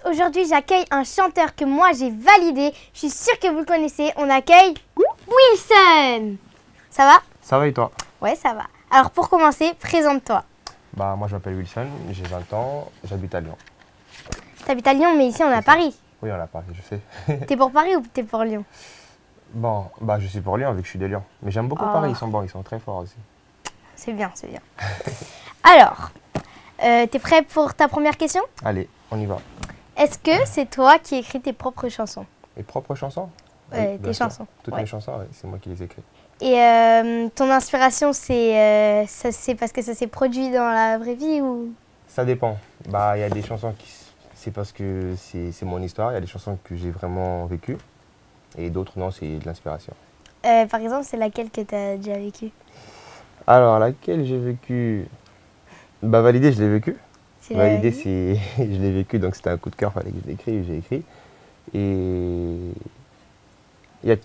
Aujourd'hui, j'accueille un chanteur que moi j'ai validé. Je suis sûre que vous le connaissez. On accueille Wilson. Ça va? Ça va et toi? Ouais, ça va. Alors pour commencer, présente-toi. Bah moi je m'appelle Wilson, j'ai 20 ans, j'habite à Lyon. T'habites à Lyon, mais ici on est à Paris. Oui, on a Paris, je sais. T'es pour Paris ou t'es pour Lyon? Bon, bah je suis pour Lyon vu que je suis de Lyon. Mais j'aime beaucoup Paris, ils sont bons, ils sont très forts aussi. C'est bien, c'est bien. Alors, t'es prêt pour ta première question? Allez, on y va. Est-ce que c'est toi qui écris tes propres chansons? Mes propres chansons? Ouais, Oui, tes bien sûr. chansons. Toutes Ouais. mes chansons, ouais, c'est moi qui les écris. Et ton inspiration, c'est parce que ça s'est produit dans la vraie vie ou? Ça dépend. Bah il y a des chansons qui c'est parce que c'est mon histoire, il y a des chansons que j'ai vraiment vécues et d'autres non, c'est de l'inspiration. Par exemple, c'est laquelle que t'as déjà vécue? Alors laquelle j'ai vécu? Bah Validé, je l'ai vécu. C'est la Validé, vie. c'est je l'ai vécu, donc c'était un coup de cœur, fallait que je l'écrive, j'ai écrit. Et il y a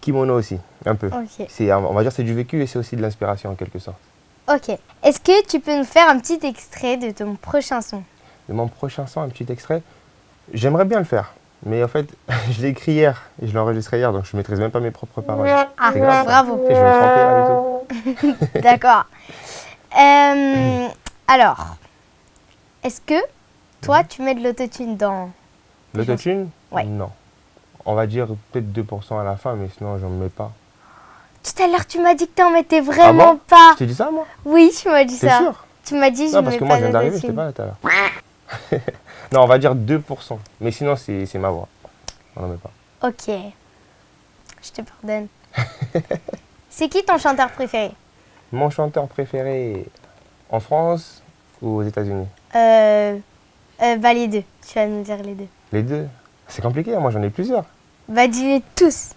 Kimono aussi, un peu. Ok. On va dire c'est du vécu et c'est aussi de l'inspiration en quelque sorte. Ok. Est-ce que tu peux nous faire un petit extrait de ton prochain son? De mon prochain son, un petit extrait, j'aimerais bien le faire. Mais en fait, je l'ai écrit hier et je l'ai enregistré hier, donc je ne maîtrise même pas mes propres paroles. Ah, C'est grave, ça. bravo. Et je vais me tromper là du tout. D'accord. Alors, est-ce que toi, tu mets de l'autotune dans... L'autotune? Ouais. Non. On va dire peut-être 2% à la fin, mais sinon, j'en mets pas. Tout à l'heure, tu m'as dit que t'en mettais vraiment bon pas. Je t'ai dit ça, moi? Oui, tu m'as dit T'es ça. sûr? Tu m'as dit je Non, parce mets que moi, pas je viens d'arriver, j'étais d'autotune. pas là tout à l'heure. Non, on va dire 2%. Mais sinon, c'est ma voix. On n'en met pas. Ok. Je te pardonne. C'est qui ton chanteur préféré? Mon chanteur préféré en France ou aux États-Unis? Bah les deux. Tu vas nous dire les deux. Les deux. C'est compliqué, hein, moi j'en ai plusieurs. Bah dis-les tous.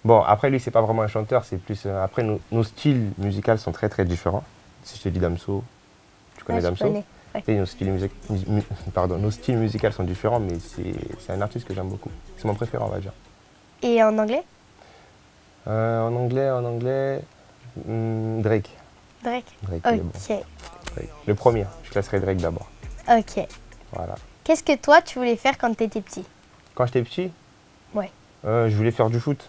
Bon, après lui, c'est pas vraiment un chanteur, c'est plus. Après, nos styles musicaux sont très très différents. Si je te dis Damso, tu connais Ouais, je Damso? connais, ouais. Et nos styles musicaux sont différents, mais c'est un artiste que j'aime beaucoup. C'est mon préféré, on va dire. Et en anglais? En anglais, Drake. Drake. Drake, il est bon. Ok. Drake. Le premier, je classerai Drake d'abord. Ok. Voilà. Qu'est-ce que toi, tu voulais faire quand tu étais petit? Quand j'étais petit, Ouais. je voulais faire du foot.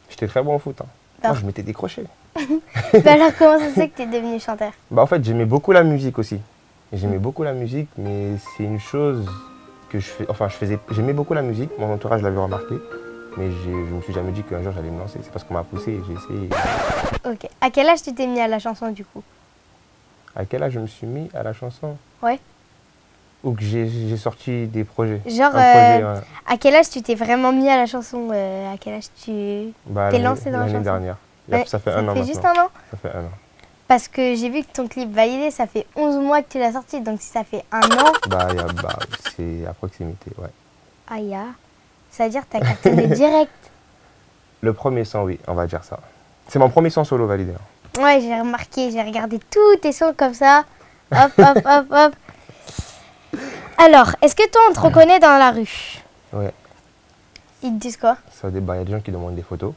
J'étais très bon au foot. Hein. Ah. Moi, je m'étais décroché. Bah alors, comment ça se fait que tu es devenu chanteur? Bah, en fait, j'aimais beaucoup la musique aussi. J'aimais beaucoup la musique, mais c'est une chose que je fais. Enfin, j'aimais beaucoup la musique. Mon entourage l'avait remarqué. Mais je me suis jamais dit qu'un jour j'allais me lancer. C'est parce qu'on m'a poussé et j'ai essayé. Ok. À quel âge tu t'es mis à la chanson du coup? À quel âge je me suis mis à la chanson? Ouais. Ou que j'ai sorti des projets. Genre, Un projet, ouais. à quel âge tu t'es vraiment mis à la chanson? À quel âge tu Bah, t'es lancé dans la chanson? l'année dernière. Ouais, Ça fait un an fait juste maintenant. un an? Ça fait un an. Parce que j'ai vu que ton clip validé, ça fait 11 mois que tu l'as sorti. Donc si ça fait un an, Bah, c'est à proximité, ouais. aïe, ça veut dire que tu as cartonné direct. Le premier son, oui, on va dire ça. C'est mon premier son solo validé. Hein. Ouais, j'ai remarqué, j'ai regardé tous tes sons comme ça. Hop, hop, hop, hop. Alors, est-ce que toi, on te reconnaît dans la rue? Ouais. Ils te disent quoi? Il y a des gens qui demandent des photos.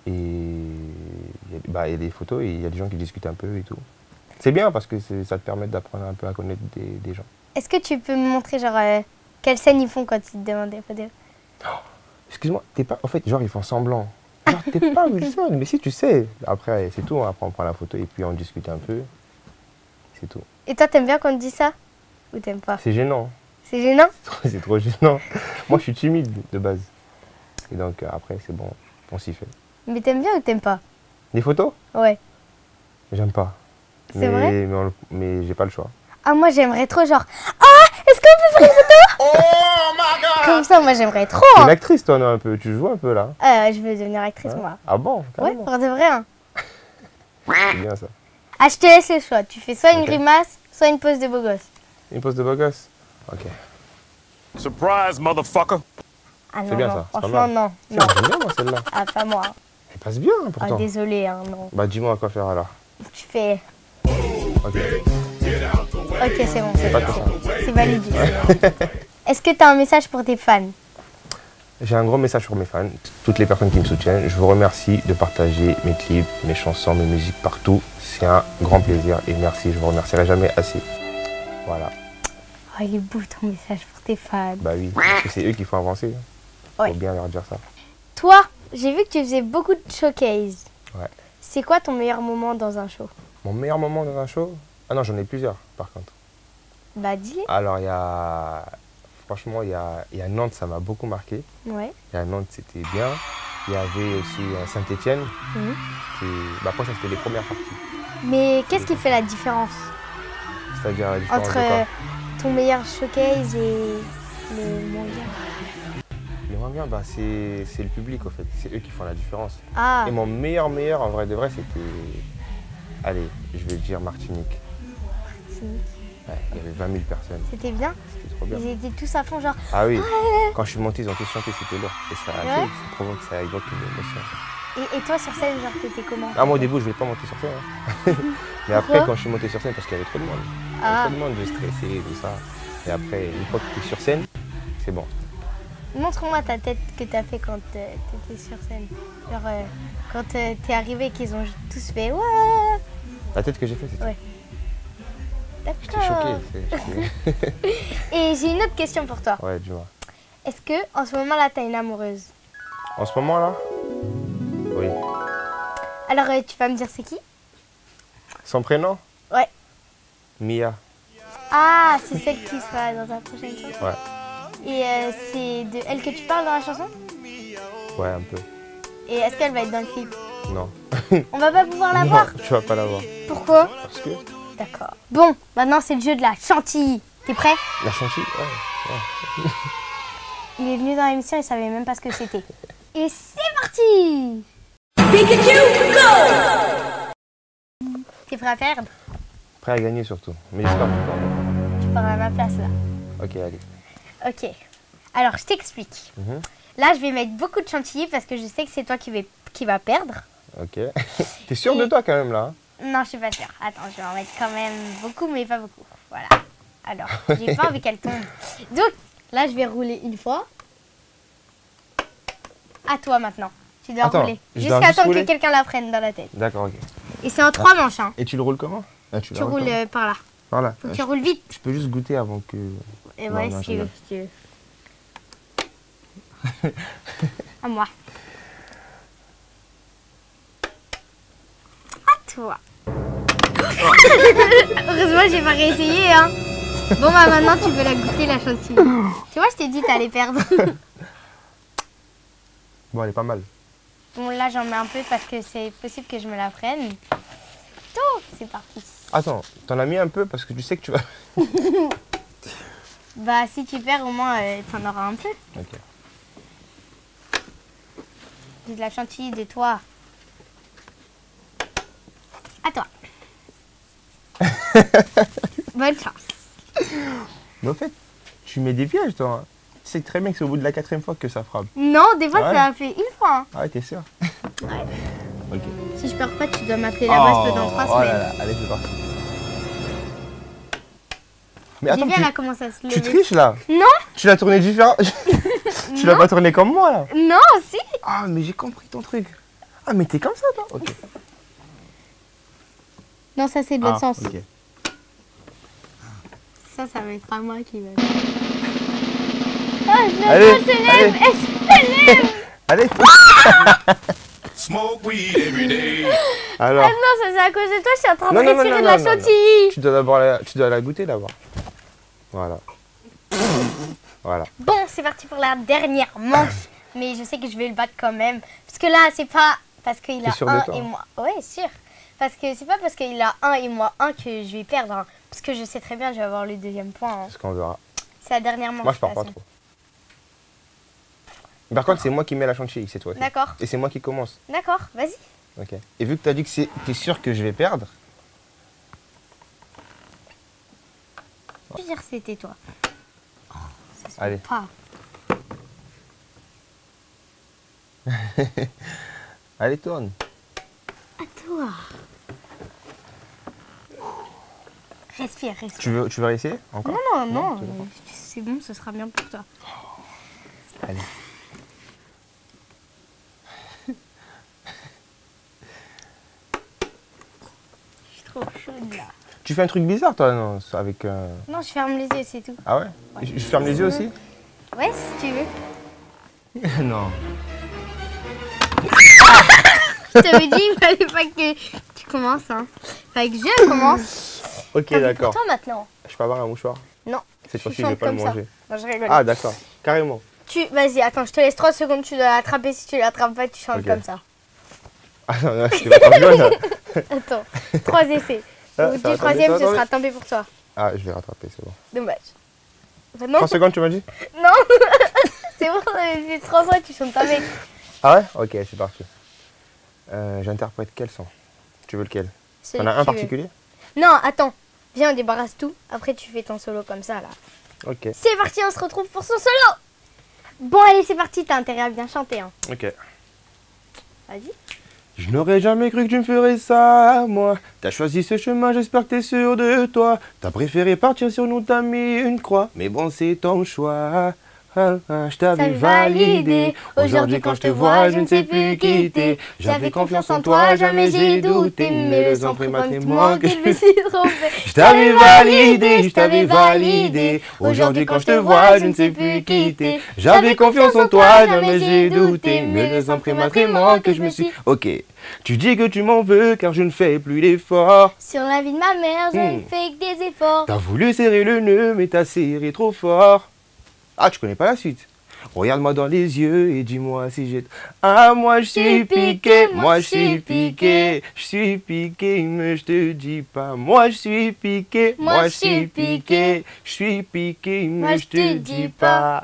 Et il y a des photos et il y a des gens qui discutent un peu et tout. C'est bien parce que ça te permet d'apprendre un peu à connaître des gens. Est-ce que tu peux me montrer genre quelle scène ils font quand ils te demandent des photos? Excuse-moi, t'es pas. En fait, genre, ils font semblant. Genre, t'es pas Wilson, mais si tu sais. Après, c'est tout. Après, on prend la photo et puis on discute un peu. C'est tout. Et toi, t'aimes bien qu'on te dise ça? Ou t'aimes pas? C'est gênant. C'est gênant? C'est trop gênant. Moi, je suis timide de base. Et donc, après, c'est bon. On s'y fait. Mais t'aimes bien ou t'aimes pas? Des photos? Ouais. J'aime pas. C'est vrai? Mais j'ai pas le choix. Ah, moi, j'aimerais trop genre... Ah, est-ce qu'on peut faire une photo? Oh my God! Comme ça, moi, j'aimerais trop. T'es Hein. une actrice, toi, non, un peu. Tu joues un peu, là. Je veux devenir actrice, Hein? moi. Ah bon? Ouais, Carrément. pour de vrai. Hein. C'est bien, ça. Ah, je te laisse le choix. Tu fais soit une Ok. grimace, soit une pose de beau gosse. Une pose de beau gosse? Ok. Surprise, motherfucker! Ah non, C'est bien non. ça, c'est pas Franchement, mal. non. Tiens, Non. j'aime bien, moi, celle-là. Ah, pas moi. Elle passe bien, Ah, pourtant. désolé, hein, non. Bah, dis-moi à quoi faire, alors. Tu fais... Ok. Ok, c'est bon, c'est Pas bon. tout ça. C'est validé. c'est bon. Est-ce que tu as un message pour tes fans? J'ai un gros message pour mes fans, toutes les personnes qui me soutiennent. Je vous remercie de partager mes clips, mes chansons, mes musiques partout. C'est un grand plaisir et merci, je vous remercierai jamais assez. Voilà. Oh, il est beau ton message pour tes fans. Bah oui, parce que c'est eux qui font avancer. Ouais. Faut bien leur dire ça. Toi, j'ai vu que tu faisais beaucoup de showcase. Ouais. C'est quoi ton meilleur moment dans un show? Mon meilleur moment dans un show? Ah non, j'en ai plusieurs, par contre. Bah, dis-les. Alors, il y a... Franchement, il y a Nantes, ça m'a beaucoup marqué. Ouais. Il y a Nantes, c'était bien. Il y avait aussi Saint-Étienne. Mhm. Bah, après, ça, c'était les premières parties. Mais qu'est-ce qui fait la différence C'est-à-dire la différence entre de quoi? ton meilleur showcase et le moins bien? Les moins bien, bah, c'est le public, en fait. C'est eux qui font la différence. Ah, Et mon meilleur, en vrai de vrai, c'était... Allez, je vais dire Martinique. Ouais, il y avait 20 000 personnes. c'était bien. C'était trop bien. Ils étaient tous à fond, genre. Ah oui, quand je suis monté, ils ont tous chanté, c'était lourd. Et ça, Ouais. ça provoque, ça évoque une émotion. Et toi sur scène, genre, t'étais comment? Ah, moi au début, je ne voulais pas monter sur scène. Hein. Mais après, Pourquoi? quand je suis monté sur scène, parce qu'il y avait trop de monde. Il y avait Ah. trop de monde, de stressé, tout ça. Et après, une fois que tu es sur scène, c'est bon. Montre-moi ta tête que t'as fait quand t'étais sur scène. Genre, quand t'es arrivé et qu'ils ont tous fait ouais. La tête que j'ai faite, c'était... Ouais. J'étais D'accord. choqué. Et j'ai une autre question pour toi. Ouais, dis-moi. Est-ce que en ce moment-là, t'as une amoureuse? En ce moment-là? Oui. Alors, tu vas me dire c'est qui? Son prénom? Ouais. Mia. Ah, c'est celle qui sera dans ta prochaine chanson. Ouais. Et c'est de elle que tu parles dans la chanson? Ouais, un peu. Et est-ce qu'elle va être dans le clip? Non. On va pas pouvoir la Non, voir? tu vas pas la voir. Pourquoi? Parce que D'accord. Bon, maintenant c'est le jeu de la chantilly. T'es prêt? la chantilly, ouais. Il est venu dans l'émission, il savait même pas ce que c'était. Et c'est parti! T'es prêt à perdre? Prêt à gagner surtout. Mais j'espère que pas. Tu parles à ma place là. Ok, allez. Ok. Alors, je t'explique. Mhm. Là, je vais mettre beaucoup de chantilly parce que je sais que c'est toi qui va perdre. Ok. T'es sûr de toi quand même là? Hein? Non, je suis pas sûre. Attends, je vais en mettre quand même beaucoup, mais pas beaucoup. Voilà. Alors, j'ai pas envie qu'elle tombe. Donc, là, je vais rouler une fois. À toi maintenant. Tu dois Attends, rouler. je dois Jusqu'à juste temps que rouler quelqu'un la prenne dans la tête. D'accord, ok. Et c'est en 3 manches. Hein. Et tu le roules comment? Ah, Tu la roules comment par là. Par là. Faut que tu roules vite. Je peux juste goûter avant que... Et Non, ouais, non, si tu veux. je Si tu veux. À moi. À toi. Heureusement, j'ai pas réessayé. Hein. Bon, bah maintenant, tu peux la goûter, la chantilly. Tu vois, je t'ai dit que t'allais perdre. Bon, elle est pas mal. Bon, là, j'en mets un peu parce que c'est possible que je me la prenne. Tout, c'est parti. Attends, t'en as mis un peu parce que tu sais que tu vas... Bah, si tu perds, au moins, t'en auras un peu. Ok. J'ai de la chantilly de toi. À toi. Bonne chance. Mais en fait, tu mets des pièges toi. Hein. Tu sais très bien que c'est au bout de la 4e fois que ça frappe. Non, des fois, Ouais. ça a fait une fois. Hein. Ah ouais, t'es sûr? Ouais. Ok. Si je perds pas, tu dois m'appeler la bosse dans 3 oh semaines. là là, allez, c'est parti. Mais J'ai attends, bien tu, là commence à se lever. tu triches là? Non, Tu l'as tourné différent? Tu l'as Non. pas tourné comme moi là? non, si. Ah, mais j'ai compris ton truc. Ah, mais t'es comme ça toi? Ok. Non, ça c'est de l'autre sens. Ok. Ça va être à moi qui va. Oh, je Allez, elle se lève, elle se lève. Allez. Smoke weed every day. Alors, Ah non, ça c'est à cause de toi, je suis en train de Non, non, non, respirer non, de la non, non, non. chantilly. tu dois la goûter d'abord. Voilà. Voilà. Bon, c'est parti pour la dernière manche. Mais je sais que je vais le battre quand même. Parce que là, c'est pas parce qu'il a T'es sûr de 1 toi? et moi. Ouais, sûr. Parce que c'est pas parce qu'il a 1 et moi 1 que je vais perdre. Hein. Parce que je sais très bien, je vais avoir le 2e point. Hein. Parce qu'on verra. C'est la dernière manche. Moi, je pars de pas toute trop. Par contre, c'est moi qui mets la chantilly, c'est toi. façon. D'accord. Et c'est moi qui commence. D'accord, vas-y. Ok. Et vu que tu as dit que t'es sûr que je vais perdre, Je veux dire, c'était toi. Oh, ça se Allez. peut pas. allez, tourne. À toi. Respire, respire. Tu veux réessayer encore? Non, non, non. tu veux pas C'est bon, ce sera bien pour toi. Allez. Je suis trop chaude là. Tu fais un truc bizarre, toi, non? Avec. Non, je ferme les yeux, c'est tout. Ah ouais, je ferme les yeux aussi? Ouais, si tu veux. Non. Je t'avais dit, il fallait pas que tu commences. Hein. Fallait que je commence. Ok, T'as vu d'accord. pour toi maintenant. Je peux avoir un mouchoir? Non. Cette fois-ci, suis je vais chante pas le comme ça. manger. Non, je rigole. Ah, d'accord. Carrément. Vas-y, attends, je te laisse 3 secondes, tu dois l'attraper. Si tu l'attrapes pas, tu chantes Ok. comme ça. Ah non, non, c'est pas rigole, là. Attends, 3 essais. Ah, Au ça du va, troisième, attendez, ce sera tombé pour toi. Ah, je vais rattraper, c'est bon. Dommage. Bah non, 3 secondes, tu m'as dit? non. C'est bon, on avait fait 3 fois, tu chantes avec. Ah ouais? Ok, c'est parti. J'interprète quel son? Tu veux lequel? Celui T'en as que un tu veux. particulier? Non, attends. Viens, on débarrasse tout. Après, tu fais ton solo comme ça, là. Ok. C'est parti, on se retrouve pour son solo. Bon, allez, c'est parti. T'as intérêt à bien chanter. Hein. Ok. Vas-y. Je n'aurais jamais cru que tu me ferais ça, moi. T'as choisi ce chemin, j'espère que t'es sûr de toi. T'as préféré partir sur nous, t'as mis une croix. Mais bon, c'est ton choix. Je t'avais validé. Aujourd'hui, quand je te vois, je ne sais plus quitter. J'avais confiance en toi, jamais j'ai douté. Mais le temps pris moi que je me suis trompé. Je t'avais validé, je t'avais validé. Aujourd'hui, quand je te vois, je ne sais plus quitter. J'avais confiance en toi, jamais j'ai douté. Mais le temps pris moi que je me suis. Ok. Tu dis que tu m'en veux car je ne fais plus d'efforts. Sur la vie de ma mère, je ne fais que des efforts. T'as voulu serrer le nœud, mais t'as serré trop fort. Ah, tu connais pas la suite. Regarde-moi dans les yeux et dis-moi si j'ai... Ah, moi je suis piqué, moi je suis piqué. Je suis piqué, mais je te dis pas. Moi je suis piqué, moi je suis piqué. Je suis piqué, mais je te dis pas.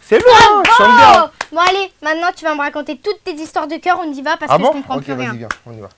C'est bon, je chante bien. Bon, allez, maintenant tu vas me raconter toutes tes histoires de cœur. On y va parce Ah que bon? je comprends Ok, plus rien. vas-y, viens, on y va.